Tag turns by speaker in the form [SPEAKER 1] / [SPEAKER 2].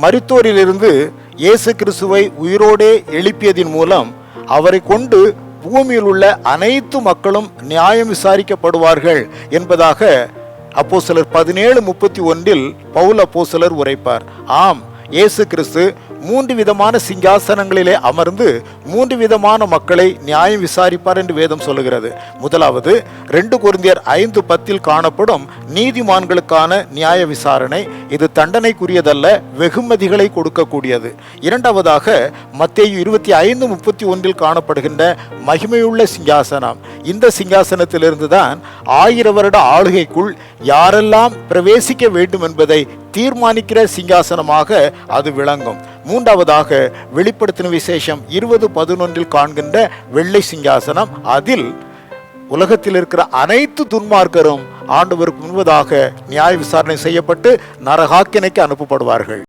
[SPEAKER 1] மரித்தோரிலிருந்து இயேசு கிறிஸ்துவை உயிரோடே எழுப்பியதின் மூலம் அவரை கொண்டு பூமியில் உள்ள அனைத்து மக்களும் நியாயம் விசாரிக்கப்படுவார்கள் என்பதாக அப்போஸ்தலர் 17:31 பவுல் அப்போஸ்தலர் உரைப்பார். ஆம், இயேசு கிறிஸ்து 3 விதமான சிங்காசனங்களிலே அமர்ந்து 3 விதமான மக்களை நியாயம் விசாரிப்பார் என்று வேதம் சொல்லுகிறது. முதலாவது 2 கொரிந்தியர் 5:10 காணப்படும் நீதிமான்களுக்கான நியாய விசாரணை. இது தண்டனைக்குரியதல்ல, வெகுமதிகளை கொடுக்கக்கூடியது. இரண்டாவதாக மத்தேயு 25:31 காணப்படுகின்ற மகிமையுள்ள சிங்காசனம். இந்த சிங்காசனத்திலிருந்து தான் 1000 வருட ஆளுகைக்குள் யாரெல்லாம் பிரவேசிக்க வேண்டும் என்பதை தீர்மானிக்கிற சிங்காசனமாக அது விளங்கும். மூன்றாவதாக வெளிப்படுத்தின விசேஷம் 20:11 காண்கின்ற வெள்ளை சிங்காசனம். அதில் உலகத்தில் இருக்கிற அனைத்து துன்மார்க்கரும் ஆண்டவருக்கு முன்பதாக நியாய விசாரணை செய்யப்பட்டு நரகாக்கினைக்கு அனுப்பப்படுவார்கள்.